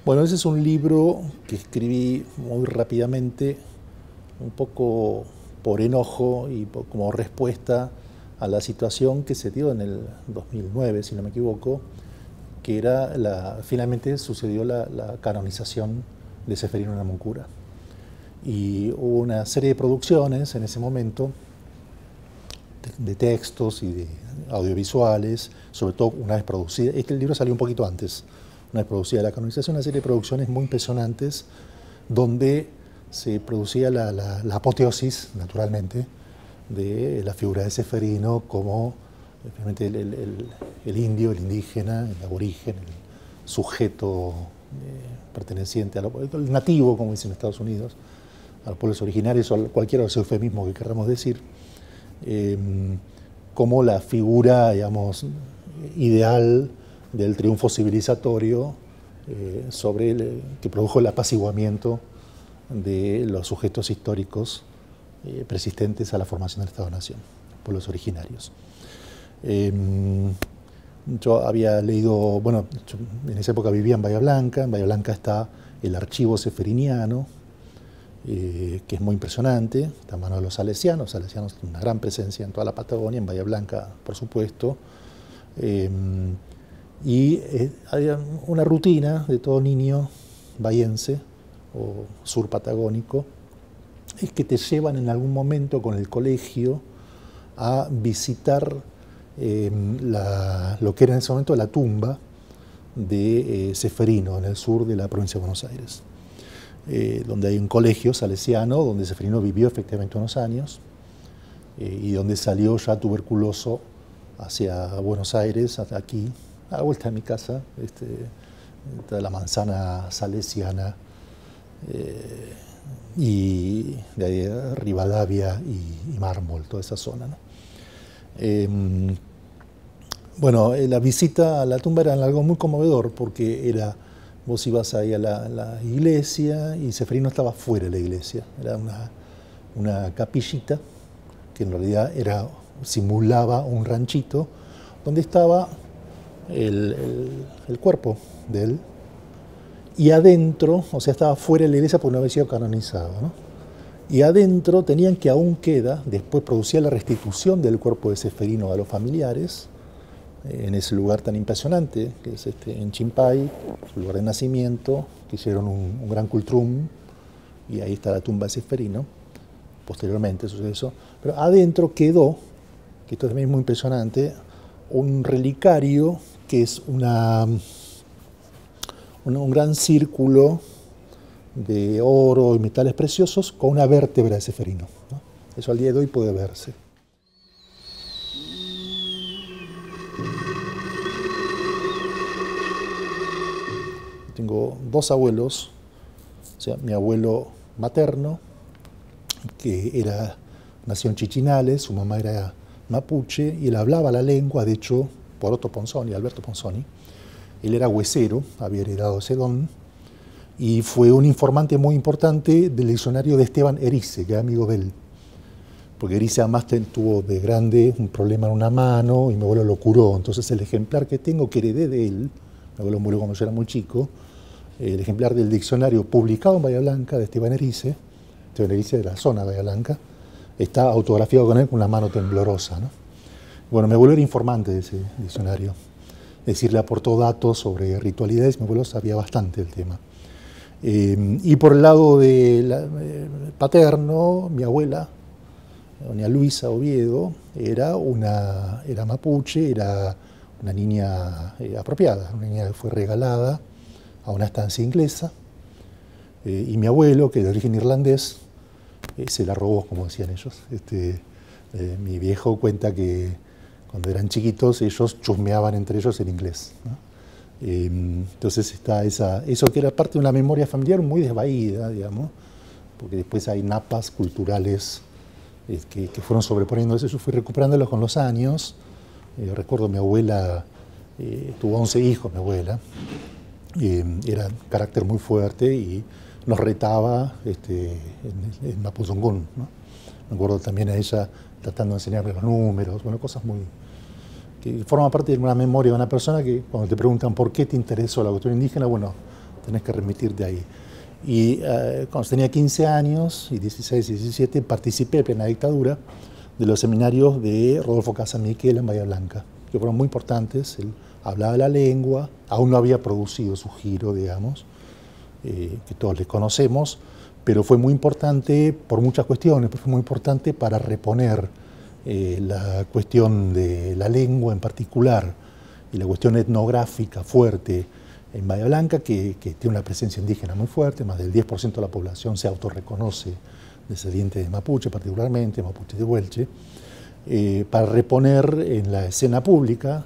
Bueno, ese es un libro que escribí muy rápidamente, un poco por enojo y como respuesta a la situación que se dio en el 2009, si no me equivoco, que era finalmente sucedió la canonización de Seferino Namuncura. Y hubo una serie de producciones en ese momento, de textos y de audiovisuales, sobre todo una vez producida. Este libro salió un poquito antes, una vez producida la canonización, una serie de producciones muy impresionantes donde se producía la apoteosis, naturalmente, de la figura de Seferino como realmente el indio, el indígena, el aborigen, el sujeto perteneciente al nativo, como dicen en Estados Unidos, a los pueblos originarios o cualquier otro eufemismo que queramos decir, como la figura, digamos, ideal del triunfo civilizatorio que produjo el apaciguamiento de los sujetos históricos persistentes a la formación del Estado-Nación, pueblos originarios. Yo había leído, bueno, en esa época vivía en Bahía Blanca está el archivo seferiniano, que es muy impresionante, está a mano de los salesianos tienen una gran presencia en toda la Patagonia, en Bahía Blanca, por supuesto, y había una rutina de todo niño bahiense o surpatagónico, es que te llevan en algún momento con el colegio a visitar lo que era en ese momento la tumba de Seferino, en el sur de la provincia de Buenos Aires, donde hay un colegio salesiano, donde Seferino vivió efectivamente unos años, y donde salió ya tuberculoso hacia Buenos Aires, hasta aquí, a la vuelta de mi casa, de la manzana salesiana, y de ahí Rivadavia y Mármol, toda esa zona, ¿no? Bueno, la visita a la tumba era algo muy conmovedor porque vos ibas ahí a la iglesia y Seferino estaba fuera de la iglesia, era una capillita que en realidad simulaba un ranchito donde estaba el cuerpo de él, y adentro, o sea, estaba fuera de la iglesia porque no había sido canonizado, ¿no? Y adentro tenían que aún queda, después producía la restitución del cuerpo de Seferino a los familiares, en ese lugar tan impresionante, que es en Chimpay, su lugar de nacimiento, que hicieron un gran cultrum, y ahí está la tumba de Seferino. Posteriormente sucede eso. Pero adentro quedó, que esto también es muy impresionante, un relicario que es un gran círculo de oro y metales preciosos con una vértebra de Seferino, ¿no? Eso al día de hoy puede verse. Tengo dos abuelos, o sea, mi abuelo materno, que nació en Chichinales, su mamá era mapuche, y él hablaba la lengua, de hecho, por Otto Ponzoni, Alberto Ponzoni. Él era huesero, había heredado ese don, y fue un informante muy importante del diccionario de Esteban Erice, que era amigo de él. Porque Erice además tuvo de grande un problema en una mano y mi abuelo lo curó. Entonces el ejemplar que tengo, que heredé de él, mi abuelo murió cuando yo era muy chico, el ejemplar del diccionario publicado en Bahía Blanca de Esteban Erice de la zona de Bahía Blanca, está autografiado con él con una mano temblorosa, ¿no? Bueno, mi abuelo era informante de ese diccionario. Es decir, le aportó datos sobre ritualidades, mi abuelo sabía bastante del tema. Y por el lado paterno, mi abuela, doña Luisa Oviedo, era mapuche, era una niña apropiada, una niña que fue regalada a una estancia inglesa, y mi abuelo, que de origen irlandés, se la robó, como decían ellos. Mi viejo cuenta que cuando eran chiquitos ellos chusmeaban entre ellos el inglés, ¿no? Entonces está eso que era parte de una memoria familiar muy desvaída, digamos, porque después hay napas culturales que fueron sobreponiéndose. Yo fui recuperándolos con los años. Recuerdo mi abuela, tuvo 11 hijos, mi abuela, era carácter muy fuerte y nos retaba en Mapudungun, ¿no? Me acuerdo también a ella tratando de enseñarme los números, bueno, cosas que forman parte de una memoria de una persona que cuando te preguntan por qué te interesó la cultura indígena, bueno, tenés que remitirte ahí. Y cuando tenía 15 años, y 16 y 17, participé en plena dictadura de los seminarios de Rodolfo Casamiquela en Bahía Blanca, que fueron muy importantes. Él hablaba la lengua, aún no había producido su giro, digamos, que todos les conocemos, pero fue muy importante por muchas cuestiones, pero fue muy importante para reponer la cuestión de la lengua en particular y la cuestión etnográfica fuerte en Bahía Blanca, que tiene una presencia indígena muy fuerte. Más del 10% de la población se autorreconoce descendiente de mapuche, particularmente mapuche de Huelche, para reponer en la escena pública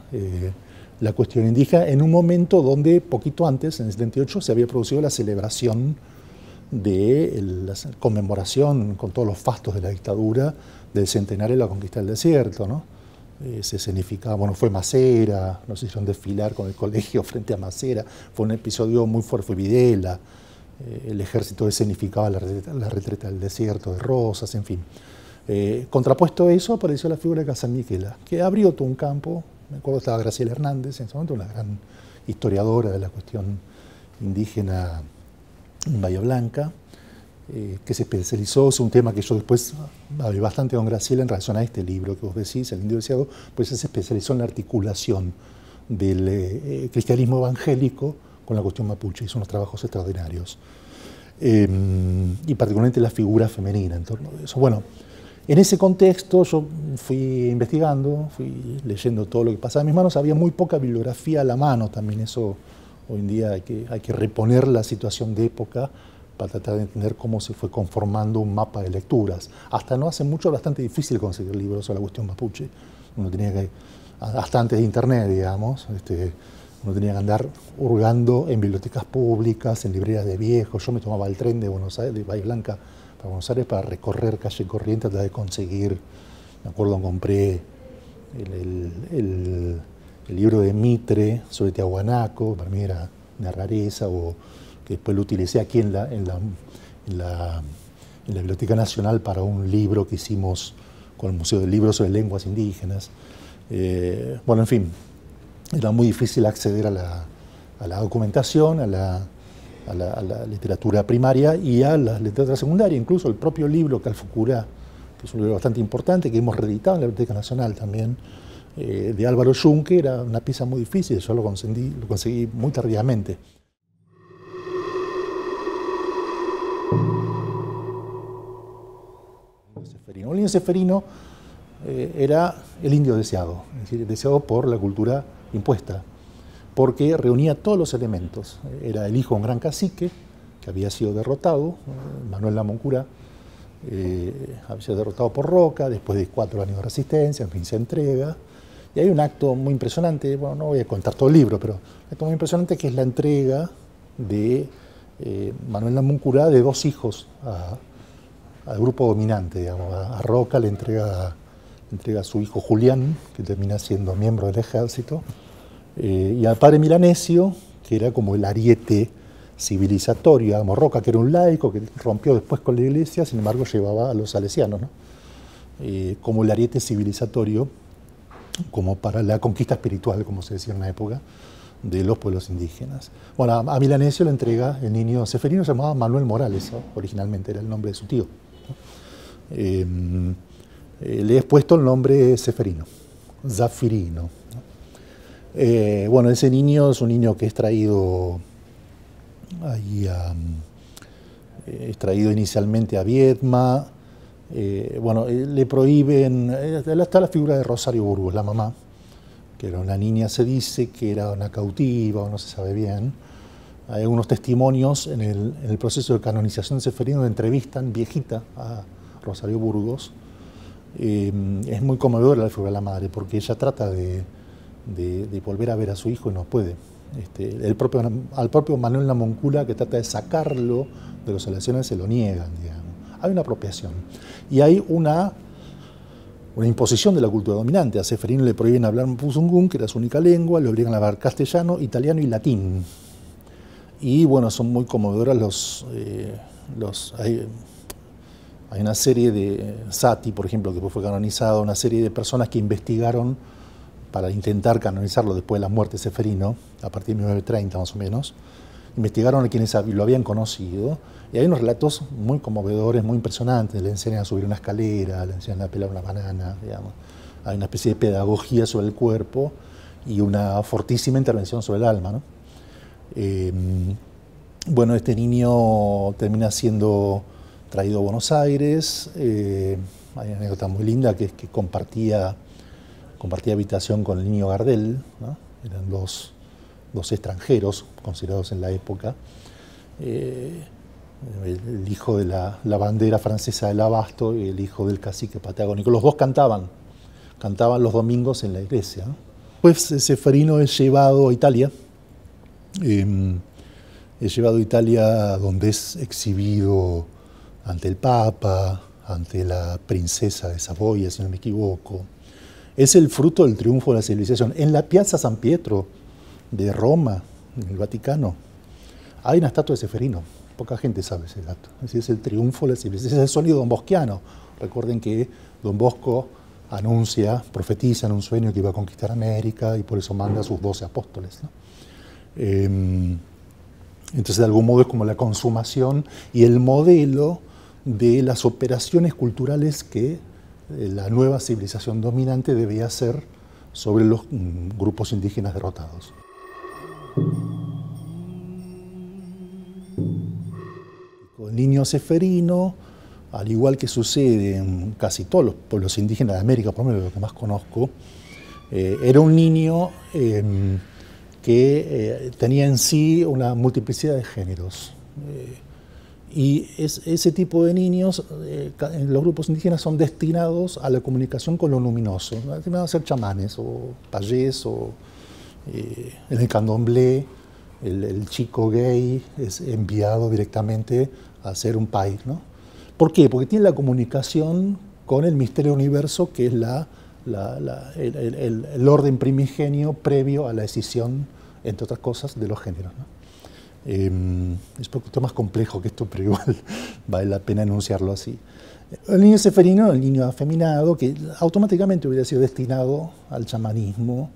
la cuestión indígena en un momento donde poquito antes, en el 78, se había producido la celebración de la conmemoración con todos los fastos de la dictadura del centenario de la conquista del desierto, ¿no? Se escenificaba, bueno, fue Macera, nos hicieron desfilar con el colegio frente a Macera, fue un episodio muy fuerte, fue Videla, el ejército escenificaba la retreta del desierto de Rosas, en fin. Contrapuesto a eso apareció la figura de Casamiquela, que abrió todo un campo. Me acuerdo estaba Graciela Hernández en ese momento, una gran historiadora de la cuestión indígena en Bahía Blanca, que se especializó, es un tema que yo después hablé bastante con Graciela en relación a este libro que vos decís, El Indio Deseado, pues se especializó en la articulación del cristianismo evangélico con la cuestión mapuche, hizo unos trabajos extraordinarios, y particularmente la figura femenina en torno a eso. Bueno, en ese contexto yo fui investigando, fui leyendo todo lo que pasaba en mis manos, había muy poca bibliografía a la mano, también eso hoy en día hay que reponer la situación de época para tratar de entender cómo se fue conformando un mapa de lecturas. Hasta no hace mucho era bastante difícil conseguir libros sobre la cuestión mapuche. Uno tenía que, hasta antes de internet, digamos, uno tenía que andar hurgando en bibliotecas públicas, en librerías de viejos. Yo me tomaba el tren de Buenos Aires, de Bahía Blanca para Buenos Aires, para recorrer calle Corrientes, tratar de conseguir. Me acuerdo, compré el libro de Mitre sobre Tiahuanaco, para mí era una rareza, o que después lo utilicé aquí en la Biblioteca Nacional para un libro que hicimos con el Museo del Libro sobre lenguas indígenas. Bueno, en fin, era muy difícil acceder a la documentación, a la literatura primaria y a la literatura secundaria. Incluso el propio libro Calfucurá, que es un libro bastante importante, que hemos reeditado en la Biblioteca Nacional también, de Álvaro Yunque, era una pieza muy difícil, yo lo conseguí muy tardíamente. El indio ceferino era el indio deseado, es decir, deseado por la cultura impuesta, porque reunía todos los elementos. Era el hijo de un gran cacique que había sido derrotado, Manuel Lamoncurá, había sido derrotado por Roca, después de 4 años de resistencia, en fin, se entrega. Y hay un acto muy impresionante, bueno, no voy a contar todo el libro, pero un acto muy impresionante que es la entrega de Manuel Lamoncurá de 2 hijos al grupo dominante, digamos. A Roca le entrega a su hijo Julián, que termina siendo miembro del ejército, y al padre Milanesio, que era como el ariete civilizatorio, digamos. Roca, que era un laico, que rompió después con la iglesia, sin embargo llevaba a los salesianos, ¿no? Como el ariete civilizatorio, como para la conquista espiritual, como se decía en la época, de los pueblos indígenas. Bueno, a Milanesio le entrega el niño ceferino, se llamaba Manuel Morales, ¿no? Originalmente era el nombre de su tío, ¿no? Le he puesto el nombre ceferino, Zafirino, ¿no? Bueno, ese niño es un niño que es traído inicialmente a Viedma. Bueno, le prohíben, está la figura de Rosario Burgos, la mamá, que era una niña, se dice que era una cautiva, o no se sabe bien. Hay algunos testimonios en el proceso de canonización de ceferino donde entrevistan viejita a Rosario Burgos. Es muy conmovedora la figura de la madre, porque ella trata de volver a ver a su hijo y no puede. Al propio Manuel Lamoncurá, que trata de sacarlo de los salesianos, se lo niegan, digamos. Hay una apropiación y hay una imposición de la cultura dominante. A ceferino le prohíben hablar mapuzungún, que era su única lengua, le obligan a hablar castellano, italiano y latín. Y bueno, son muy conmovedoras hay una serie de Sati, por ejemplo, que después fue canonizado, una serie de personas que investigaron para intentar canonizarlo después de la muerte de Ceferino, a partir de 1930 más o menos, investigaron a quienes lo habían conocido, y hay unos relatos muy conmovedores, muy impresionantes. Le enseñan a subir una escalera, le enseñan a pelar una banana, digamos. Hay una especie de pedagogía sobre el cuerpo y una fortísima intervención sobre el alma, ¿no? Bueno, este niño termina siendo traído a Buenos Aires. Hay una anécdota muy linda que es que compartía habitación con el niño Gardel, ¿no? Eran dos extranjeros considerados en la época. El hijo de la bandera francesa del Abasto y el hijo del cacique patagónico. Los dos cantaban los domingos en la iglesia, ¿no? Pues Ceferino es llevado a Italia. Es llevado a Italia, donde es exhibido ante el Papa, ante la princesa de Saboya, si no me equivoco. Es el fruto del triunfo de la civilización. En la Piazza San Pietro de Roma, en el Vaticano, hay una estatua de Ceferino. Poca gente sabe ese dato. Es el triunfo de la civilización. Es el sueño don bosquiano. Recuerden que don Bosco profetiza en un sueño que iba a conquistar América y por eso manda a sus 12 apóstoles, ¿no? Entonces, de algún modo, es como la consumación y el modelo de las operaciones culturales que la nueva civilización dominante debía hacer sobre los grupos indígenas derrotados. El niño Ceferino, al igual que sucede en casi todos los pueblos indígenas de América, por lo menos lo que más conozco, era un niño que tenía en sí una multiplicidad de géneros. Y ese tipo de niños, en los grupos indígenas, son destinados a la comunicación con lo luminoso, destinados a ser chamanes o payés, o en el candomblé, el chico gay es enviado directamente a ser un pai, ¿no? ¿Por qué? Porque tiene la comunicación con el misterio universo, que es el orden primigenio previo a la escisión, entre otras cosas, de los géneros, ¿no? Es un poquito más complejo que esto, pero igual vale la pena enunciarlo así. El niño Ceferino, el niño afeminado, que automáticamente hubiera sido destinado al chamanismo,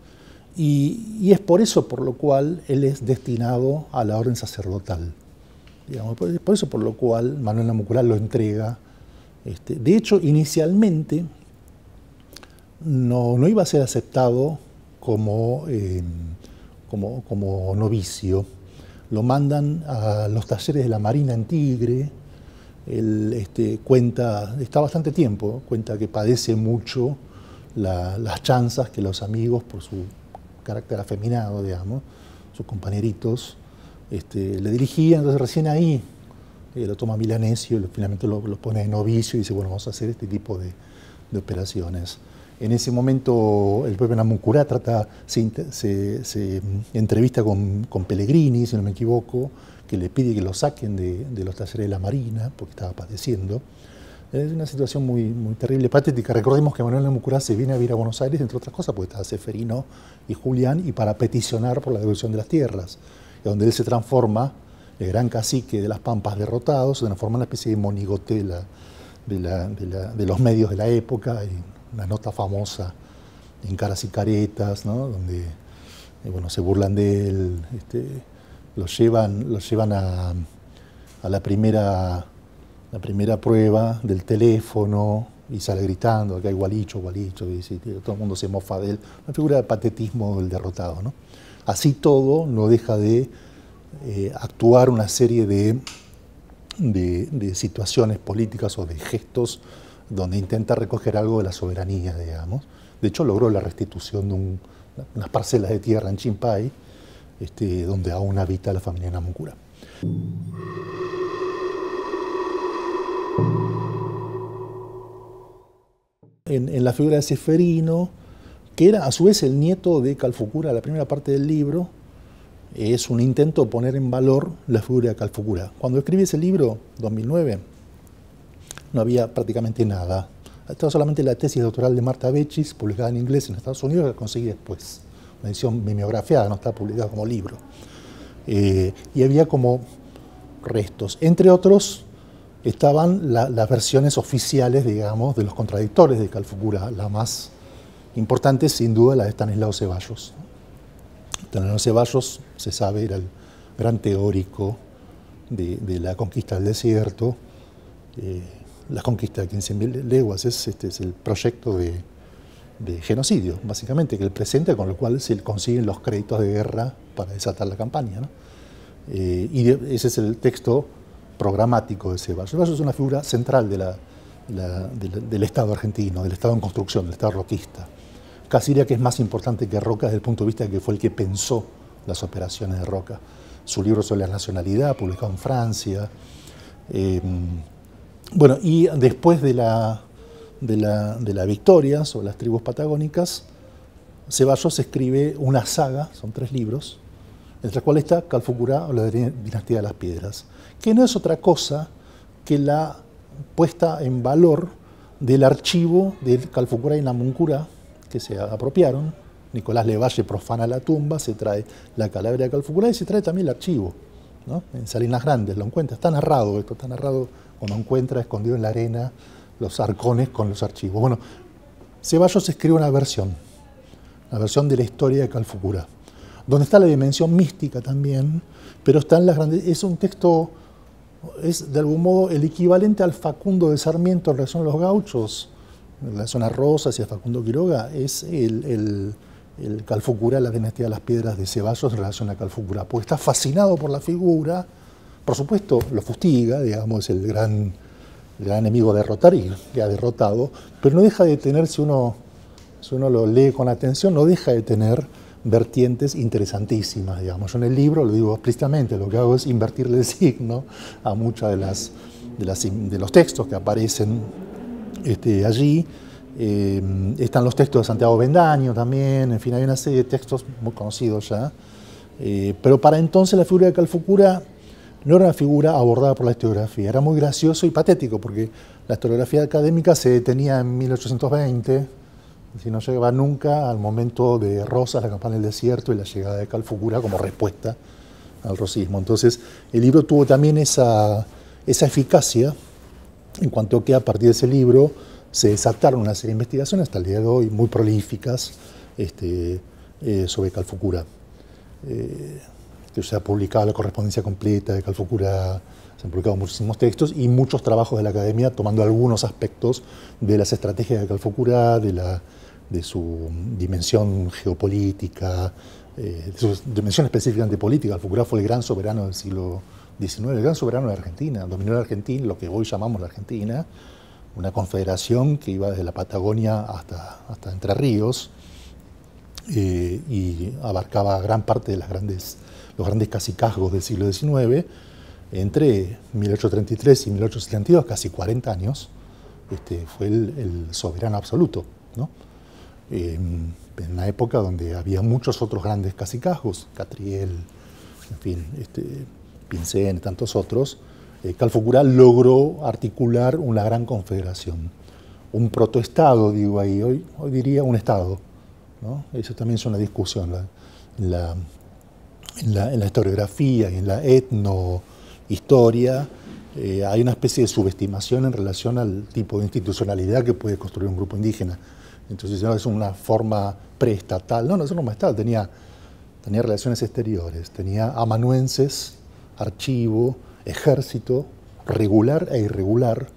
y es por eso por lo cual él es destinado a la orden sacerdotal. Digamos, por eso por lo cual Manuel Namuncurá lo entrega. De hecho, inicialmente no iba a ser aceptado como novicio. Lo mandan a los talleres de la Marina en Tigre. Él está bastante tiempo, cuenta que padece mucho las chanzas que los amigos, por su carácter afeminado, digamos, sus compañeritos, le dirigían. Entonces recién ahí lo toma Milanesio y finalmente lo pone de novicio y dice, bueno, vamos a hacer este tipo de operaciones. En ese momento el propio Namuncurá se entrevista con Pellegrini, si no me equivoco, que le pide que lo saquen de los talleres de la Marina porque estaba padeciendo. Es una situación muy, muy terrible, patética. Recordemos que Manuel Namuncurá se viene a vivir a Buenos Aires, entre otras cosas, porque estaba Ceferino y Julián, y para peticionar por la devolución de las tierras, donde él se transforma, el gran cacique de las Pampas derrotados, se transforma en una especie de monigote de los medios de la época. Hay una nota famosa en Caras y Caretas, ¿no? Donde bueno, se burlan de él, los llevan a la primera prueba del teléfono y sale gritando que hay Gualicho, Gualicho, y todo el mundo se mofa de él. Una figura de patetismo del derrotado, ¿no? Así todo no deja de actuar una serie de situaciones políticas o de gestos donde intenta recoger algo de la soberanía, digamos. De hecho, logró la restitución de unas parcelas de tierra en Chimpay, donde aún habita la familia Namuncurá. En la figura de Ceferino, que era a su vez el nieto de Calfucurá, la primera parte del libro es un intento de poner en valor la figura de Calfucurá. Cuando escribí ese libro, 2009, no había prácticamente nada. Estaba solamente la tesis doctoral de Marta Bechis, publicada en inglés en Estados Unidos, que la conseguí después. Una edición mimeografiada, no está publicada como libro. Y había como restos. Entre otros, estaban las versiones oficiales, digamos, de los contradictores de Calfucurá. La más importante, sin duda, la de Estanislao Ceballos. Estanislao Ceballos, se sabe, era el gran teórico de la conquista del desierto. La conquista de 15.000 leguas es el proyecto de genocidio, básicamente, que él presenta, con el cual se consiguen los créditos de guerra para desatar la campaña, ¿no? Ese es el texto programático de Ceballos. Ceballos es una figura central del Estado argentino, del Estado en construcción, del Estado roquista. Casi diría que es más importante que Roca desde el punto de vista de que fue el que pensó las operaciones de Roca. Su libro sobre la nacionalidad, publicado en Francia. Bueno, y después de la victoria sobre las tribus patagónicas, Ceballos escribe una saga, son 3 libros, entre los cuales está Calfucurá o la dinastía de las piedras, que no es otra cosa que la puesta en valor del archivo de Calfucurá y Namuncurá, que se apropiaron. Nicolás Levalle profana la tumba, se trae la calavera de Calfucurá y se trae también el archivo, ¿no? En Salinas Grandes lo encuentra, está narrado esto, está narrado cuando encuentra escondido en la arena los arcones con los archivos. Bueno, Ceballos escribe una versión de la historia de Calfucurá, donde está la dimensión mística también, pero está en las grandes. Es un texto, es de algún modo el equivalente al Facundo de Sarmiento en relación a los gauchos, en relación a Rosas y a Facundo Quiroga, es el Calfucurá, la dinastía de las piedras de Ceballos en relación a Calfucurá, porque está fascinado por la figura, por supuesto lo fustiga, digamos, el gran enemigo a derrotar y que ha derrotado, pero no deja de tener, si uno lo lee con atención, no deja de tener vertientes interesantísimas, digamos. Yo en el libro lo digo explícitamente, lo que hago es invertirle el signo a muchos de los textos que aparecen allí. Están los textos de Santiago Bendaño también, en fin, hay una serie de textos muy conocidos ya. Pero para entonces la figura de Calfucurá no era una figura abordada por la historiografía, era muy gracioso y patético, porque la historiografía académica se detenía en 1820, si no llegaba nunca al momento de Rosas, la campaña del desierto y la llegada de Calfucurá como respuesta al rosismo. Entonces el libro tuvo también esa eficacia, en cuanto que a partir de ese libro se desataron una serie de investigaciones hasta el día de hoy muy prolíficas sobre Calfucurá. Que se ha publicado la correspondencia completa de Calfucurá, se han publicado muchísimos textos y muchos trabajos de la academia tomando algunos aspectos de las estrategias de Calfucurá, de su dimensión geopolítica, de su dimensión específicamente política. Calfucurá fue el gran soberano del siglo XIX, el gran soberano de Argentina, dominó la Argentina, lo que hoy llamamos la Argentina, una confederación que iba desde la Patagonia hasta Entre Ríos, y abarcaba gran parte de los grandes cacicazgos del siglo XIX. Entre 1833 y 1872, casi 40 años, fue el soberano absoluto, ¿no? En una época donde había muchos otros grandes cacicazgos, Catriel, en fin, Pincén y tantos otros. Calfucurá logró articular una gran confederación, un protoestado, digo ahí, hoy diría un estado, ¿no? Eso también es una discusión en la historiografía y en la etnohistoria. Hay una especie de subestimación en relación al tipo de institucionalidad que puede construir un grupo indígena. Entonces no es una forma preestatal, no es una forma estatal, tenía relaciones exteriores, tenía amanuenses, archivo, ejército, regular e irregular,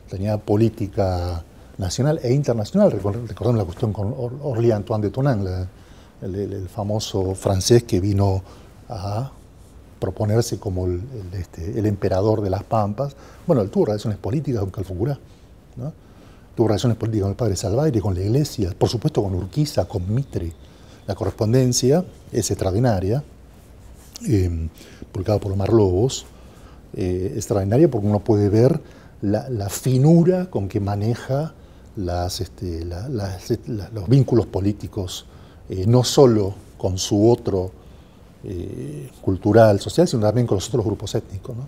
tenía política nacional e internacional. Recordemos la cuestión con Orly Antoine de Tounán, el famoso francés que vino a proponerse como el emperador de las Pampas. Bueno, él tuvo relaciones políticas con Calfucurá, ¿no? Tuvo relaciones políticas con el padre Salvaire, con la iglesia, por supuesto con Urquiza, con Mitre. La correspondencia es extraordinaria, publicada por Omar Lobos, extraordinaria porque uno puede ver la finura con que maneja los vínculos políticos, no solo con su otro cultural, social, sino también con los otros grupos étnicos, ¿no?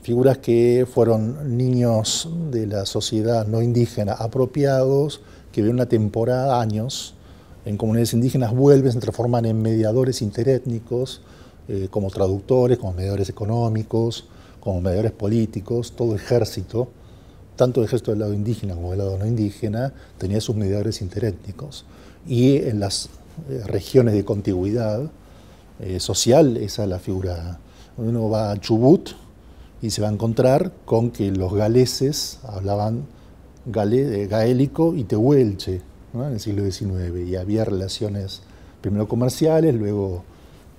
Figuras que fueron niños de la sociedad no indígena apropiados, que viven una temporada, años, en comunidades indígenas, vuelven, se transforman en mediadores interétnicos, como traductores, como mediadores económicos, como mediadores políticos, todo ejército tanto el ejército del lado indígena como del lado no indígena tenía sus mediadores interétnicos. Y en las regiones de contigüidad social, esa es la figura. Uno va a Chubut y se va a encontrar con que los galeses hablaban gaélico y tehuelche, ¿no?, en el siglo XIX, y había relaciones primero comerciales, luego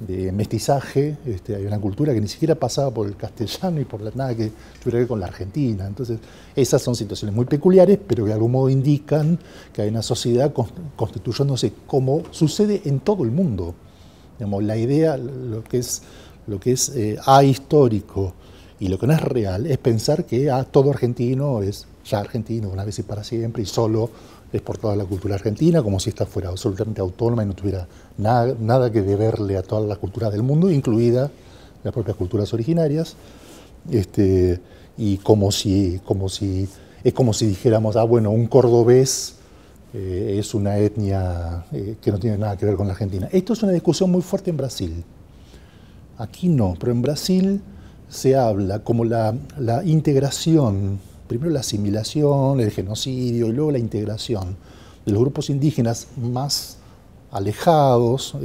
de mestizaje. Hay una cultura que ni siquiera pasaba por el castellano y por nada que tuviera que ver con la Argentina. Entonces, esas son situaciones muy peculiares, pero que de algún modo indican que hay una sociedad constituyéndose, como sucede en todo el mundo. Digamos, la idea, lo que es ahistórico y lo que no es real, es pensar que todo argentino es ya argentino, una vez y para siempre, y solo es por toda la cultura argentina, como si esta fuera absolutamente autónoma y no tuviera nada que deberle a todas las culturas del mundo, incluidas las propias culturas originarias, y es como si dijéramos, bueno, un cordobés es una etnia que no tiene nada que ver con la Argentina. Esto es una discusión muy fuerte en Brasil. Aquí no, pero en Brasil se habla como la integración, primero la asimilación, el genocidio, y luego la integración de los grupos indígenas más alejados,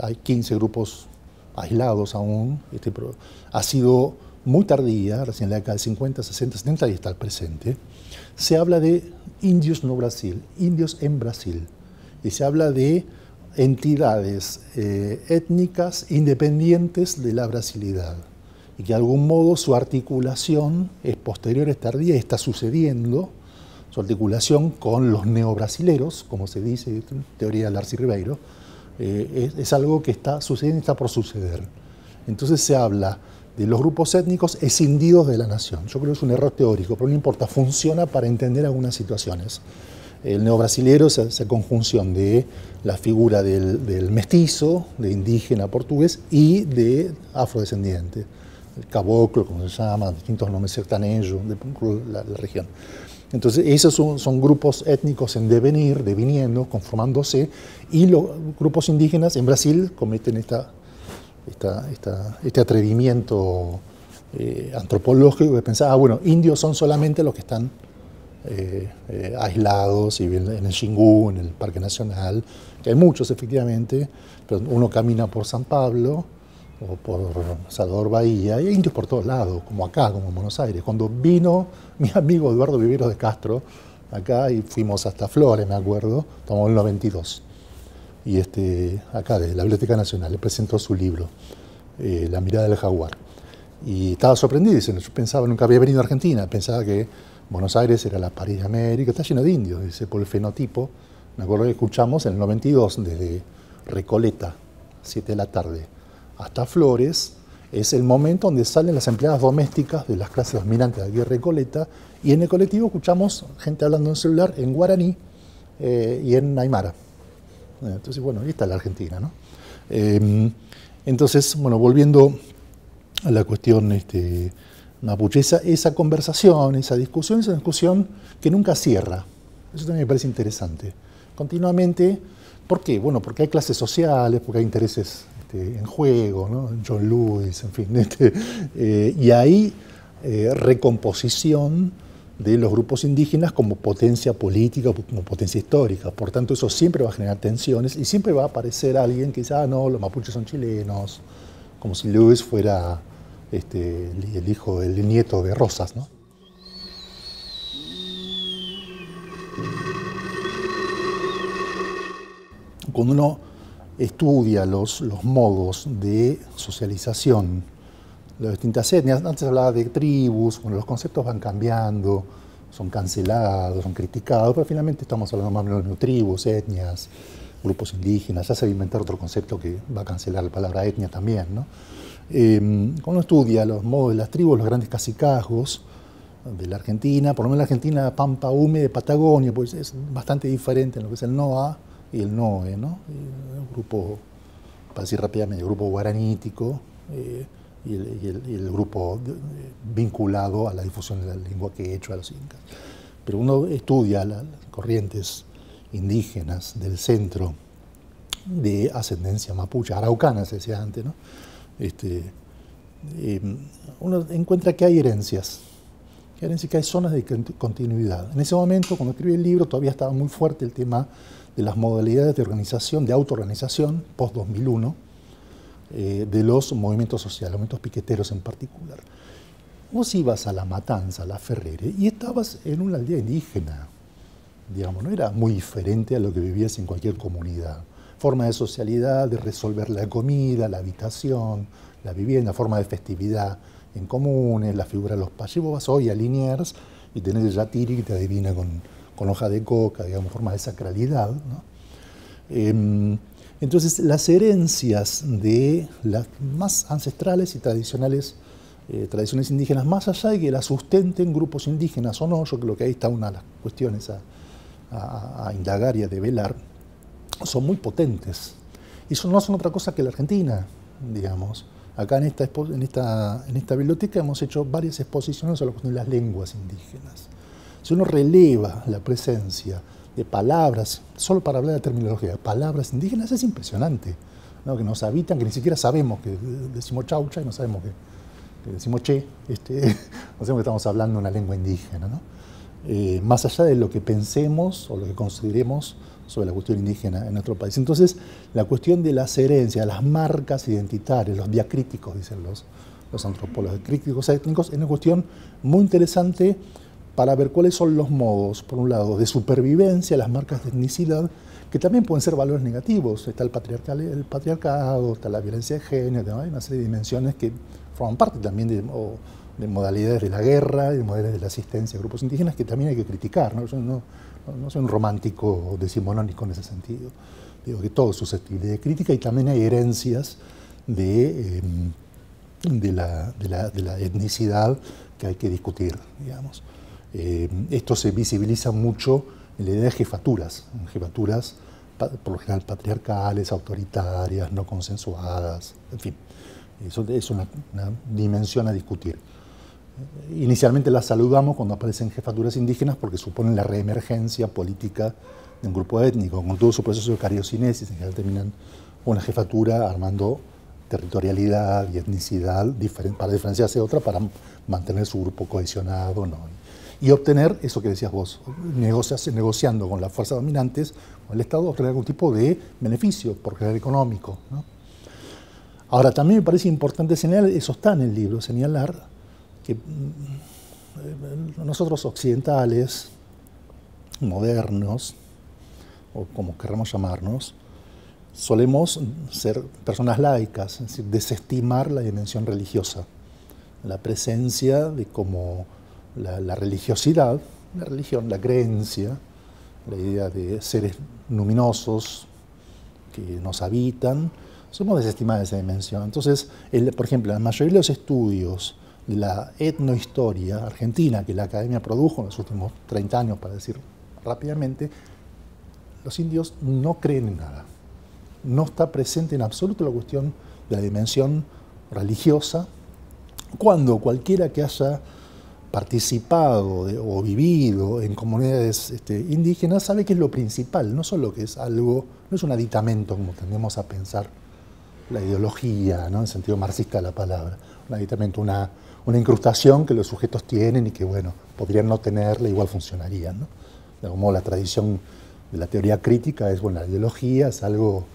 hay 15 grupos aislados aún, pero ha sido muy tardía, recién en la década de 50, 60, 70 y hasta el presente. Se habla de indios no Brasil, indios en Brasil, y se habla de entidades étnicas independientes de la brasilidad, y que de algún modo su articulación es posterior, es tardía, y está sucediendo su articulación con los neobrasileros, como se dice en teoría de Darcy Ribeiro, es algo que está sucediendo y está por suceder. Entonces se habla de los grupos étnicos escindidos de la nación. Yo creo que es un error teórico, pero no importa, funciona para entender algunas situaciones. El neobrasilero es esa conjunción de la figura del mestizo, de indígena portugués y de afrodescendiente, el caboclo, como se llama, distintos nombres sertanejos de la región. Entonces, esos son grupos étnicos en devenir, deviniendo, conformándose, y los grupos indígenas en Brasil cometen este atrevimiento antropológico de pensar, bueno, indios son solamente los que están aislados y en el Xingu, en el Parque Nacional, que hay muchos efectivamente, pero uno camina por San Pablo o por Salvador Bahía y hay indios por todos lados, como acá, como en Buenos Aires. Cuando vino mi amigo Eduardo Viveros de Castro acá y fuimos hasta Flores, me acuerdo, estamos en el 92, y acá de la Biblioteca Nacional le presentó su libro, La mirada del jaguar, y estaba sorprendido, dice, yo pensaba, nunca había venido a Argentina, pensaba que Buenos Aires era la París de América, está lleno de indios, dice, por el fenotipo. Me acuerdo que escuchamos en el 92, desde Recoleta, 7 de la tarde, hasta Flores, es el momento donde salen las empleadas domésticas de las clases dominantes de aquí de Recoleta, y en el colectivo escuchamos gente hablando en celular en guaraní y en aymara. Entonces, bueno, ahí está la Argentina, ¿no? Entonces, bueno, volviendo a la cuestión mapuche, esa conversación, esa discusión es una discusión que nunca cierra. Eso también me parece interesante. Continuamente, ¿por qué? Bueno, porque hay clases sociales, porque hay intereses en juego, ¿no? John Lewis, en fin. Y hay recomposición de los grupos indígenas como potencia política, como potencia histórica. Por tanto, eso siempre va a generar tensiones y siempre va a aparecer alguien que dice, no, los mapuches son chilenos, como si Lewis fuera el nieto de Rosas, ¿no? Cuando uno estudia los modos de socialización de las distintas etnias, antes hablaba de tribus, bueno, los conceptos van cambiando, son cancelados, son criticados, pero finalmente estamos hablando más o menos de tribus, etnias, grupos indígenas. Ya se va a inventar otro concepto que va a cancelar la palabra etnia también, ¿no? Cuando uno estudia los modos de las tribus, los grandes cacicazgos de la Argentina, por lo menos la Argentina Pampa Húmeda de Patagonia, pues es bastante diferente en lo que es el NOA y el NOE, ¿no? El grupo, para decir rápidamente, el grupo guaranítico y el grupo vinculado a la difusión de la lengua quechua, a los incas. Pero uno estudia las corrientes indígenas del centro de ascendencia mapuche, araucana se decía antes, ¿no? Uno encuentra que hay herencias Quiere decir que hay zonas de continuidad. En ese momento, cuando escribí el libro, todavía estaba muy fuerte el tema de las modalidades de organización, de autoorganización, post-2001, de los movimientos sociales, movimientos piqueteros en particular. Vos ibas a La Matanza, a La Ferrere, y estabas en una aldea indígena, digamos, no era muy diferente a lo que vivías en cualquier comunidad. Forma de socialidad, de resolver la comida, la habitación, la vivienda, forma de festividad en comunes, la figura de los payés. Vos vas hoy a Liniers y tenés el yatiri que te adivina con hoja de coca, digamos, forma de sacralidad, ¿no? Entonces, las herencias de las más ancestrales y tradicionales tradiciones indígenas, más allá de que las sustenten grupos indígenas o no, yo creo que ahí está una de las cuestiones a indagar y a develar, son muy potentes. Y no son otra cosa que la Argentina, digamos. Acá en esta biblioteca hemos hecho varias exposiciones sobre la cuestión de las lenguas indígenas. Si uno releva la presencia de palabras, solo para hablar de terminología, palabras indígenas, es impresionante, ¿no? Que nos habitan, que ni siquiera sabemos que decimos chaucha y no sabemos que decimos che, no sabemos que estamos hablando una lengua indígena, ¿no? Más allá de lo que pensemos o lo que consideremos sobre la cuestión indígena en nuestro país. Entonces, la cuestión de las herencias, las marcas identitarias, los diacríticos, dicen los antropólogos, críticos étnicos, es una cuestión muy interesante para ver cuáles son los modos, por un lado, de supervivencia, las marcas de etnicidad, que también pueden ser valores negativos. Está el patriarcado, está la violencia de género, hay una serie de dimensiones que forman parte también de modalidades de la guerra y de modalidades de la asistencia a grupos indígenas que también hay que criticar, ¿no? Yo no soy un romántico decimonónico en ese sentido. Digo que todo es susceptible de crítica y también hay herencias de la etnicidad que hay que discutir, digamos. Esto se visibiliza mucho en la idea de jefaturas por lo general patriarcales, autoritarias, no consensuadas, en fin. Eso es una dimensión a discutir. Inicialmente las saludamos cuando aparecen jefaturas indígenas porque suponen la reemergencia política de un grupo étnico, con todo su proceso de cariocinesis, en general terminan una jefatura armando territorialidad y etnicidad para diferenciarse de otra, para mantener su grupo cohesionado, ¿no? Y obtener eso que decías vos, negociando con las fuerzas dominantes, con el Estado, obtener algún tipo de beneficio, por general económico, ¿no? Ahora, también me parece importante señalar, eso está en el libro, señalar que nosotros occidentales, modernos, o como querramos llamarnos, solemos ser personas laicas, es decir, desestimar la dimensión religiosa, la presencia de como la religiosidad, la religión, la creencia, la idea de seres luminosos que nos habitan, somos desestimados esa dimensión. Entonces, por ejemplo, la mayoría de los estudios de la etnohistoria argentina que la academia produjo en los últimos 30 años, para decir rápidamente, los indios no creen en nada. No está presente en absoluto la cuestión de la dimensión religiosa, cuando cualquiera que haya participado o vivido en comunidades indígenas sabe que es lo principal, no solo que es algo, no es un aditamento como tendemos a pensar la ideología, ¿no? En el sentido marxista de la palabra, un aditamento, una incrustación que los sujetos tienen y que, bueno, podrían no tenerla, igual funcionarían, ¿no? De algún modo la tradición de la teoría crítica es, bueno, la ideología es algo,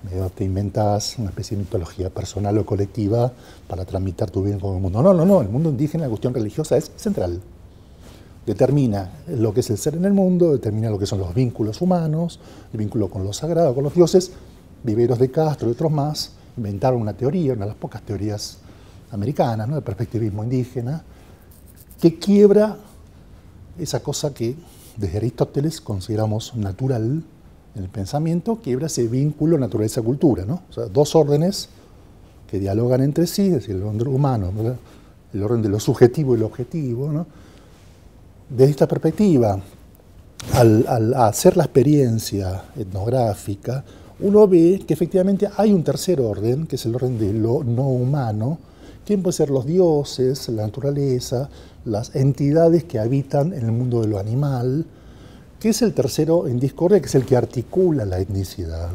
medio te inventas una especie de mitología personal o colectiva para tramitar tu bien con el mundo. No, el mundo indígena, la cuestión religiosa es central. Determina lo que es el ser en el mundo, determina lo que son los vínculos humanos, el vínculo con lo sagrado, con los dioses. Viveros de Castro y otros más inventaron una teoría, una de las pocas teorías americanas, ¿no?, de perspectivismo indígena, que quiebra esa cosa que desde Aristóteles consideramos natural en el pensamiento, quiebra ese vínculo naturaleza-cultura, ¿no? O sea, dos órdenes que dialogan entre sí, es decir, el orden humano, ¿verdad?, el orden de lo subjetivo y lo objetivo, ¿no? Desde esta perspectiva, al hacer la experiencia etnográfica, uno ve que efectivamente hay un tercer orden, que es el orden de lo no humano, que pueden ser los dioses, la naturaleza, las entidades que habitan en el mundo de lo animal, que es el tercero en discordia, que es el que articula la etnicidad.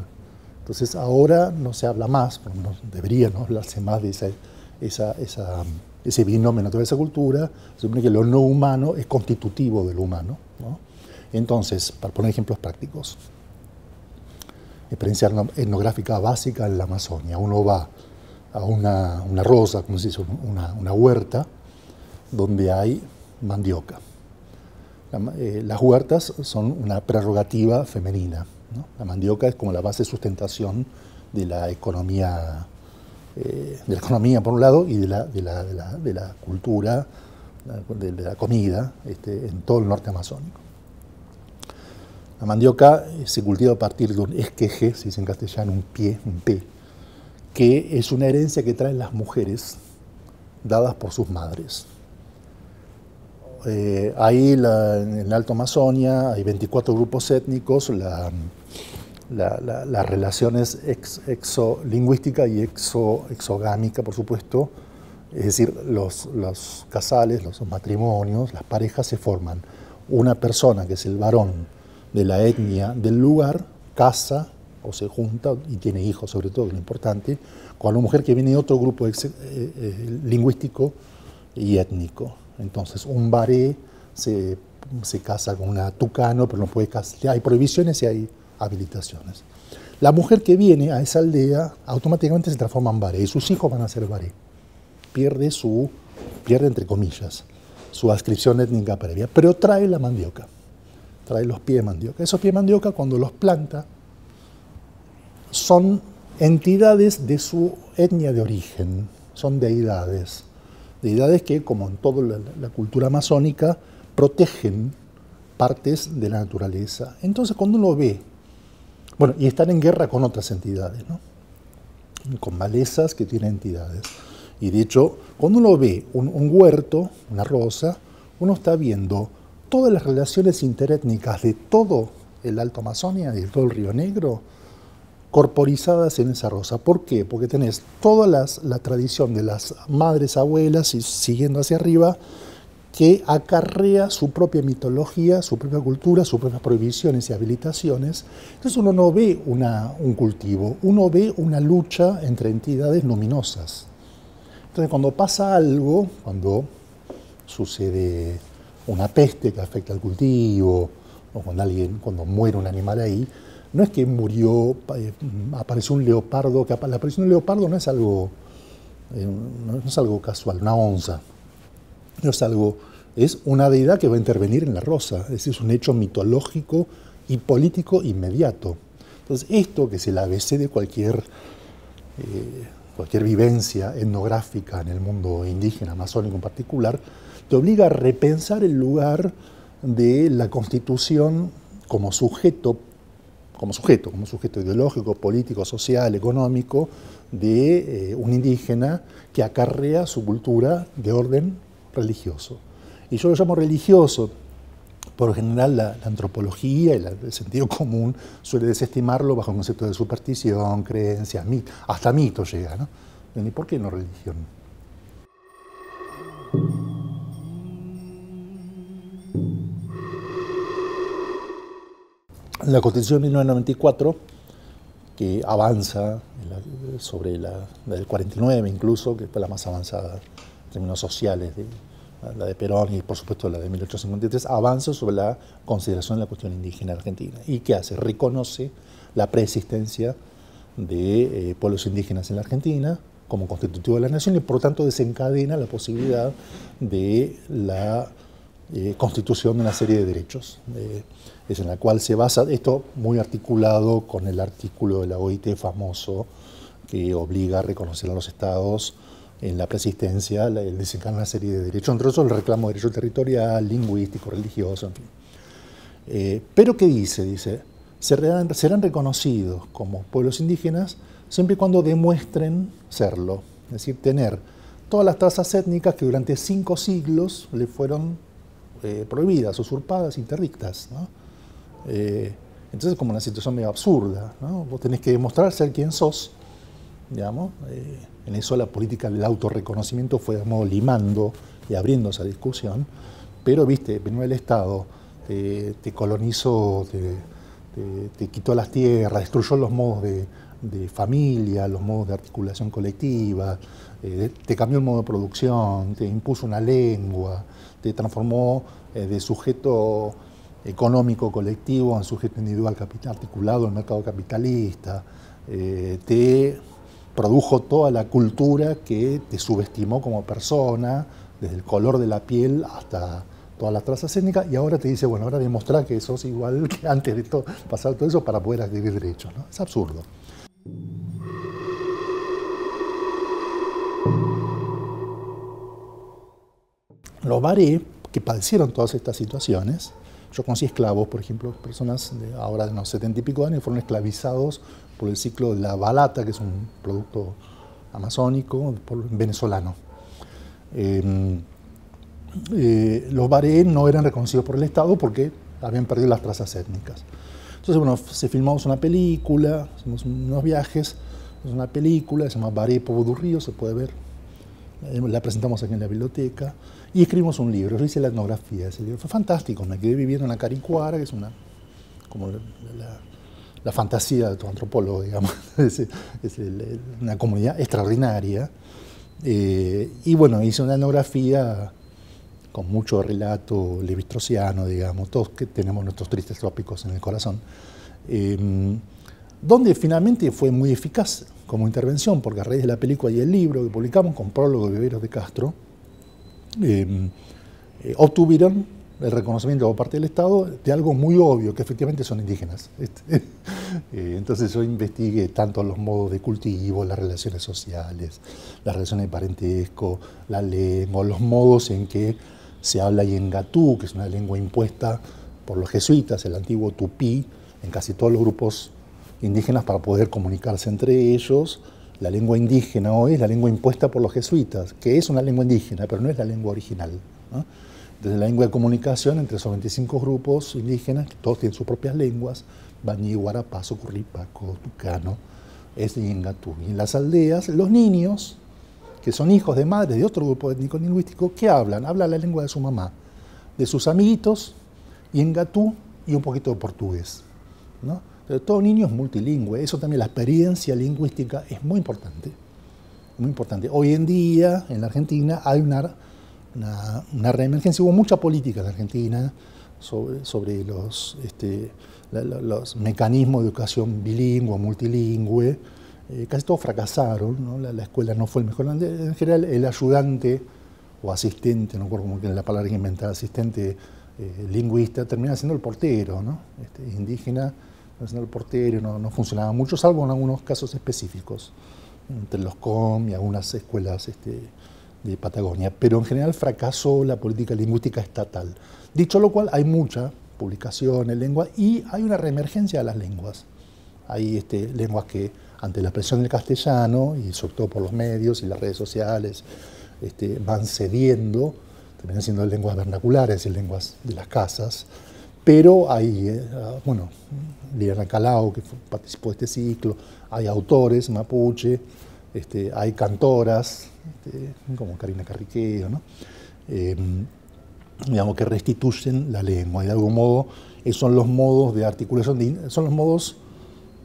Entonces ahora no se habla más, no debería no hablarse más de esa ese binomio naturaleza-cultura, se supone que lo no humano es constitutivo de lo humano, ¿no? Entonces, para poner ejemplos prácticos, experiencia etnográfica básica en la Amazonia. Uno va a una rosa, como se dice, una huerta, donde hay mandioca. Las huertas son una prerrogativa femenina, ¿no? La mandioca es como la base de sustentación de la economía por un lado y de la cultura, de la comida en todo el norte amazónico. La mandioca se cultiva a partir de un esqueje, se dice en castellano un pie, un P, que es una herencia que traen las mujeres dadas por sus madres. Ahí en el Alto Amazonia hay 24 grupos étnicos, la relación es exolingüística y exogámica, por supuesto, es decir, los casales, los matrimonios, las parejas se forman. Una persona, que es el varón de la etnia del lugar, casa o se junta y tiene hijos, sobre todo, que es lo importante, con una mujer que viene de otro grupo lingüístico y étnico. Entonces, un baré se casa con una tucano, pero no puede casar. Hay prohibiciones y hay habilitaciones. La mujer que viene a esa aldea automáticamente se transforma en baré y sus hijos van a ser baré. Pierde entre comillas, su adscripción étnica previa, pero trae la mandioca, trae los pies de mandioca. Esos pies de mandioca, cuando los planta, son entidades de su etnia de origen, son deidades que, como en toda la cultura amazónica, protegen partes de la naturaleza. Entonces, cuando uno ve, bueno, y están en guerra con otras entidades, ¿no? Con malezas que tienen entidades. Y de hecho, cuando uno ve un huerto, una rosa, uno está viendo todas las relaciones interétnicas de todo el Alto Amazonia, de todo el Río Negro, corporizadas en esa rosa. ¿Por qué? Porque tenés toda la tradición de las madres, abuelas, y siguiendo hacia arriba, que acarrea su propia mitología, su propia cultura, sus propias prohibiciones y habilitaciones. Entonces uno no ve un cultivo, uno ve una lucha entre entidades luminosas. Entonces cuando pasa algo, cuando sucede una peste que afecta al cultivo, o cuando muere un animal ahí, no es que murió, apareció un leopardo, que la aparición de un leopardo no es algo casual, una onza. Es una deidad que va a intervenir en la rosa, es decir, es un hecho mitológico y político inmediato. Entonces, esto, que es el ABC de cualquier vivencia etnográfica en el mundo indígena, amazónico en particular, te obliga a repensar el lugar de la constitución como sujeto ideológico, político, social, económico de un indígena que acarrea su cultura de orden religioso. Y yo lo llamo religioso. Por lo general, la antropología y el sentido común suele desestimarlo bajo el concepto de superstición, creencia, hasta mito llega, ¿no? ¿Y por qué no religión? La Constitución de 1994, que avanza sobre la del 49 incluso, que fue la más avanzada en términos sociales, la de Perón y por supuesto la de 1853, avanza sobre la consideración de la cuestión indígena argentina. ¿Y qué hace? Reconoce la preexistencia de pueblos indígenas en la Argentina como constitutivo de la nación y por lo tanto desencadena la posibilidad de la constitución de una serie de derechos. Es en la cual se basa, esto muy articulado con el artículo de la OIT famoso que obliga a reconocer a los estados en la preexistencia, el desencadenar una serie de derechos, entre otros el reclamo de derecho territorial, lingüístico, religioso, en fin. Pero ¿qué dice? Dice, serán reconocidos como pueblos indígenas siempre y cuando demuestren serlo, es decir, tener todas las trazas étnicas que durante 5 siglos le fueron prohibidas, usurpadas, interdictas, ¿no? Entonces es como una situación medio absurda, ¿no? Vos tenés que demostrar ser quien sos, digamos. En eso la política del autorreconocimiento fue de modo limando y abriendo esa discusión, pero viste, primero el Estado te colonizó, te quitó las tierras, destruyó los modos de familia, los modos de articulación colectiva, te cambió el modo de producción, te impuso una lengua, te transformó de sujeto económico colectivo en sujeto individual articulado en el mercado capitalista, te produjo toda la cultura que te subestimó como persona, desde el color de la piel hasta todas las trazas étnicas, y ahora te dice, bueno, ahora demostrar que sos igual que antes de pasar todo eso para poder adquirir derechos, ¿no? Es absurdo. Los baré, que padecieron todas estas situaciones, yo conocí esclavos, por ejemplo, personas de ahora de unos 70 y pico años fueron esclavizados por el ciclo de la balata, que es un producto amazónico venezolano. Los baré no eran reconocidos por el Estado porque habían perdido las trazas étnicas. Entonces, bueno, se filmamos una película, hicimos unos viajes, es una película, se llama Baré Povo do Río, se puede ver, la presentamos aquí en la biblioteca, y escribimos un libro, yo hice la etnografía de ese libro, fue fantástico, me quedé viviendo en la Caricuara, que es como la fantasía de todo antropólogo, digamos, es una comunidad extraordinaria, y bueno, hice una etnografía con mucho relato levi-straussiano, digamos, todos que tenemos nuestros tristes trópicos en el corazón, donde finalmente fue muy eficaz como intervención, porque a raíz de la película y el libro que publicamos con prólogo de Viveros de Castro, obtuvieron el reconocimiento por parte del Estado de algo muy obvio, que efectivamente son indígenas. Entonces yo investigué tanto los modos de cultivo, las relaciones sociales, las relaciones de parentesco, la lengua, los modos en que se habla yengatú, que es una lengua impuesta por los jesuitas, el antiguo tupí, en casi todos los grupos indígenas para poder comunicarse entre ellos. La lengua indígena hoy es la lengua impuesta por los jesuitas, que es una lengua indígena, pero no es la lengua original, ¿no? Entonces la lengua de comunicación entre esos 25 grupos indígenas, que todos tienen sus propias lenguas, bañí, guarapazo, curripaco, tucano, es yengatú. Y en las aldeas, los niños, que son hijos de madres de otro grupo étnico-lingüístico, ¿qué hablan? Hablan la lengua de su mamá, de sus amiguitos, yengatú y un poquito de portugués, ¿no? Pero todo niño es multilingüe, eso también, la experiencia lingüística es muy importante, muy importante. Hoy en día, en la Argentina, hay una reemergencia, hubo mucha política en la Argentina sobre los mecanismos de educación bilingüe, multilingüe, casi todos fracasaron, ¿no? La escuela no fue el mejor. En general, el ayudante o asistente, no recuerdo cómo es la palabra que inventar, asistente lingüista, termina siendo el portero, ¿no? Indígena, siendo el portero, no funcionaba mucho, salvo en algunos casos específicos, entre los COM y algunas escuelas de Patagonia, pero en general fracasó la política lingüística estatal. Dicho lo cual, hay mucha publicación en lengua y hay una reemergencia de las lenguas. Hay lenguas que, ante la presión del castellano, y sobre todo por los medios y las redes sociales, van cediendo, terminan siendo lenguas vernaculares y lenguas de las casas, pero hay, bueno, Liliana Calao, que participó de este ciclo, hay autores mapuche, hay cantoras, como Karina Carriqueo, ¿no? Digamos, que restituyen la lengua. Y de algún modo, esos son los modos de articulación, son los modos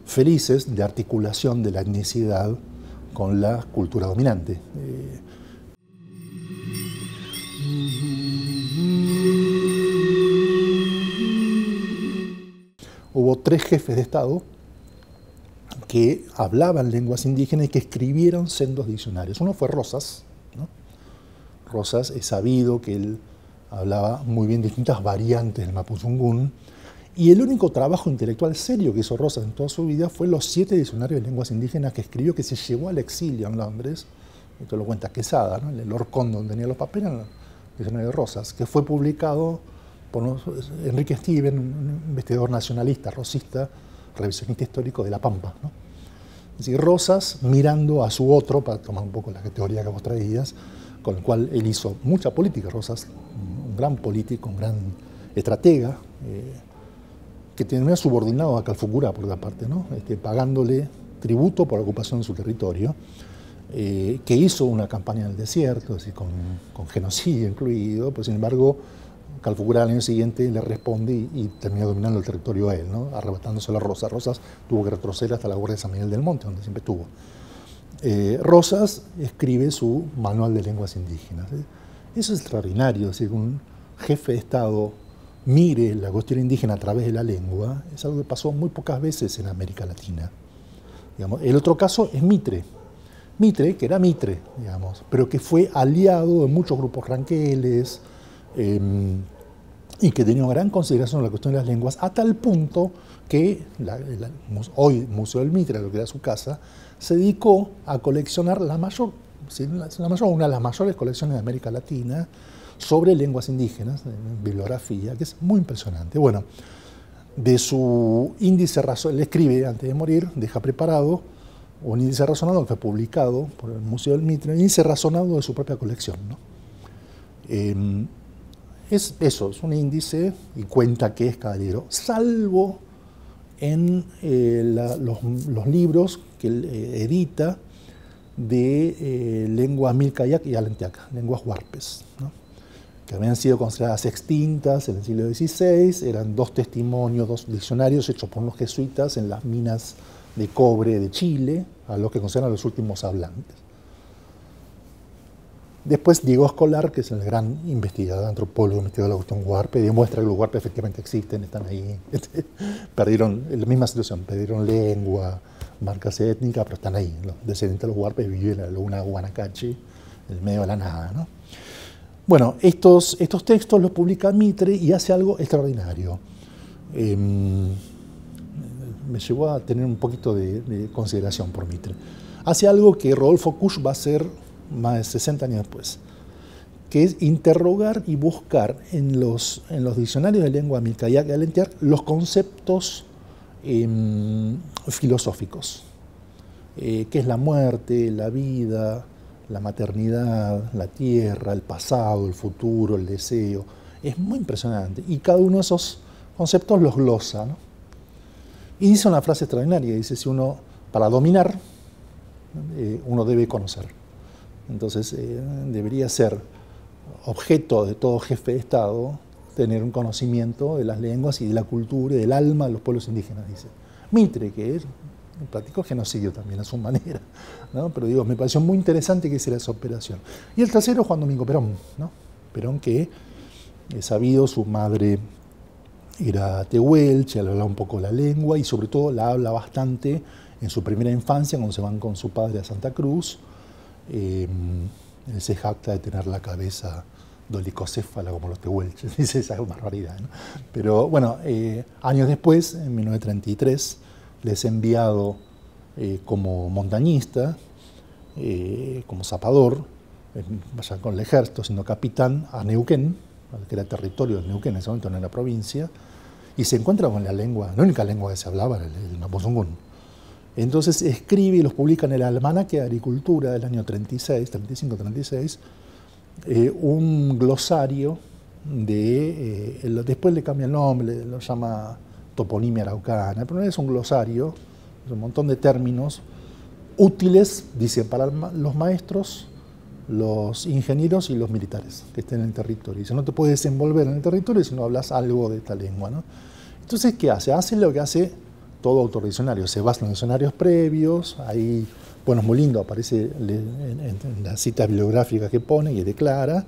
felices de articulación de la etnicidad con la cultura dominante. Hubo 3 jefes de Estado que hablaban lenguas indígenas y que escribieron sendos diccionarios. Uno fue Rosas, ¿no? Rosas es sabido que él hablaba muy bien distintas variantes del mapuzungún, y el único trabajo intelectual serio que hizo Rosas en toda su vida fue los 7 diccionarios de lenguas indígenas que escribió, que se llevó al exilio en Londres. Esto lo cuenta Quesada, ¿no? El Orcón, donde tenía los papeles, el diccionario de Rosas, que fue publicado por Enrique Steven, un investigador nacionalista, rosista, revisionista histórico de La Pampa, ¿no? Es decir, Rosas mirando a su otro, para tomar un poco la teoría que vos traías, con el cual él hizo mucha política. Rosas, un gran político, un gran estratega, que terminó subordinado a Calfucurá, por otra parte, ¿no? Pagándole tributo por la ocupación de su territorio, que hizo una campaña en el desierto, es decir, con genocidio incluido, pero sin embargo Calfucurá al año siguiente le responde y termina dominando el territorio a él, ¿no? Arrebatándose a Rosas. Rosas tuvo que retroceder hasta la Guardia de San Miguel del Monte, donde siempre estuvo. Rosas escribe su Manual de Lenguas Indígenas. Eso es extraordinario, es decir, un jefe de Estado mire la cuestión indígena a través de la lengua, es algo que pasó muy pocas veces en América Latina. Digamos, el otro caso es Mitre. Mitre, que era Mitre, digamos, pero que fue aliado de muchos grupos ranqueles y que tenía una gran consideración en la cuestión de las lenguas, a tal punto que hoy Museo del Mitre, lo que era su casa, se dedicó a coleccionar una de las mayores colecciones de América Latina sobre lenguas indígenas, en bibliografía, que es muy impresionante. Bueno, de su índice razonado, él escribe antes de morir, deja preparado un índice razonado que fue publicado por el Museo del Mitre, un índice razonado de su propia colección, ¿no? Es eso, es un índice y cuenta qué es cada libro, salvo en los libros que él edita de lenguas Milkayak y Alenteaca, lenguas huarpes, ¿no? Que habían sido consideradas extintas en el siglo XVI, eran 2 testimonios, 2 diccionarios hechos por los jesuitas en las minas de cobre de Chile, a los que consideran los últimos hablantes. Después Diego Escolar, que es el gran investigador, antropólogo, investigador de la cuestión huarpe, demuestra que los huarpes efectivamente existen, están ahí. Perdieron, en la misma situación, perdieron lengua, marcas étnicas, pero están ahí. Los descendientes de los huarpes viven en la laguna de Guanacachi, en el medio de la nada, ¿no? Bueno, estos textos los publica Mitre y hace algo extraordinario. Me llevó a tener un poquito de consideración por Mitre. Hace algo que Rodolfo Kusch va a hacer más de 60 años después, que es interrogar y buscar en los diccionarios de lengua Milkayak y Alenteac los conceptos filosóficos, que es la muerte, la vida, la maternidad, la tierra, el pasado, el futuro, el deseo. Es muy impresionante. Y cada uno de esos conceptos los glosa, ¿no? Y dice una frase extraordinaria, dice, si uno, para dominar, uno debe conocer. Entonces, debería ser objeto de todo jefe de Estado tener un conocimiento de las lenguas y de la cultura y del alma de los pueblos indígenas, dice. Mitre, que practicó genocidio también a su manera, ¿no? Pero digo, me pareció muy interesante que hiciera esa operación. Y el tercero, Juan Domingo Perón, ¿no? Perón, que es sabido, su madre era tehuelche, le hablaba un poco la lengua y sobre todo la habla bastante en su primera infancia, cuando se van con su padre a Santa Cruz. Él se jacta de tener la cabeza dolicocéfala como los tehuelches, dice esa barbaridad, ¿no? Pero bueno, años después, en 1933, les he enviado como montañista, como zapador, vaya con el ejército, siendo capitán, a Neuquén, que era territorio de Neuquén, en ese momento no era provincia, y se encuentra con la lengua, la única lengua que se hablaba era el mapuzungún. Entonces escribe y los publica en el Almanaque de Agricultura del año 36, 35-36, un glosario después le cambia el nombre, lo llama toponimia araucana, pero no es un glosario, es un montón de términos útiles, dice, para los maestros, los ingenieros y los militares que estén en el territorio. Dice, no te puedes desenvolver en el territorio si no hablas algo de esta lengua, ¿no? Entonces, ¿qué hace? Hace lo que hace todo autor diccionario, se basa en los diccionarios previos, ahí, bueno, es muy lindo, aparece en las citas bibliográficas que pone y declara,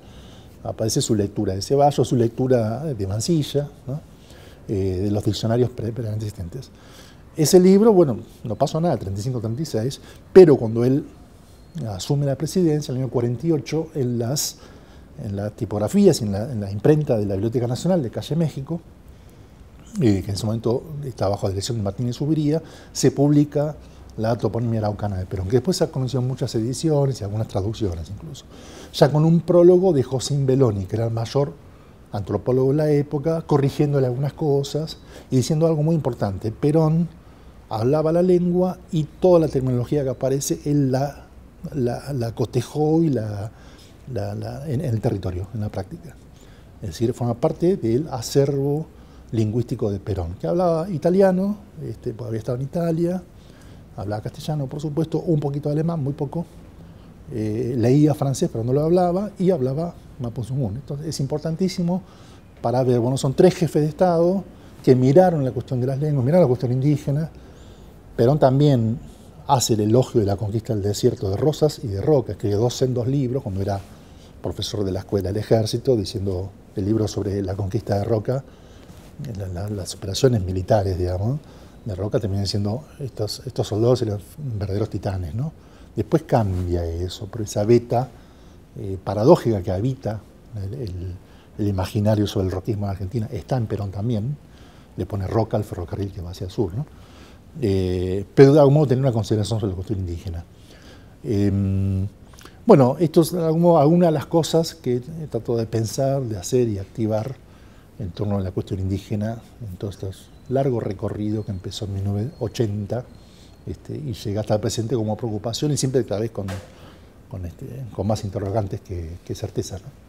aparece su lectura de Ceballos, su lectura de Mansilla, ¿no? De los diccionarios previamente existentes. Ese libro, bueno, no pasó nada, 35-36, pero cuando él asume la presidencia, en el año 48, en las tipografías y en la imprenta de la Biblioteca Nacional de Calle México, que en ese momento está bajo la dirección de Martínez Subiría, se publica la toponimia araucana de Perón, que después se ha conocido en muchas ediciones y algunas traducciones incluso. Ya con un prólogo de Josín Belloni, que era el mayor antropólogo de la época, corrigiéndole algunas cosas y diciendo algo muy importante. Perón hablaba la lengua y toda la terminología que aparece, él la cotejó y en el territorio, en la práctica. Es decir, forma parte del acervo lingüístico de Perón, que hablaba italiano, pues había estado en Italia, hablaba castellano, por supuesto, un poquito de alemán, muy poco, leía francés, pero no lo hablaba, y hablaba mapuzungún. Entonces, es importantísimo para ver, bueno, son 3 jefes de Estado que miraron la cuestión de las lenguas, miraron la cuestión indígena. Perón también hace el elogio de la conquista del desierto de Rosas y de Roca, escribió 2 sendos libros cuando era profesor de la Escuela del Ejército, diciendo el libro sobre la conquista de Roca, las operaciones militares, digamos, de Roca terminan siendo estos soldados eran verdaderos titanes, ¿no? Después cambia eso, por esa beta paradójica que habita el imaginario sobre el roquismo en Argentina, está en Perón también, le pone Roca al ferrocarril que va hacia el sur, ¿no? Pero de algún modo tener una consideración sobre la cuestión indígena. Bueno, esto es alguna de las cosas que trato de pensar, de hacer y activar en torno a la cuestión indígena en todo este largo recorrido que empezó en 1980 y llega hasta el presente como preocupación y siempre cada vez con más interrogantes que certezas, ¿no?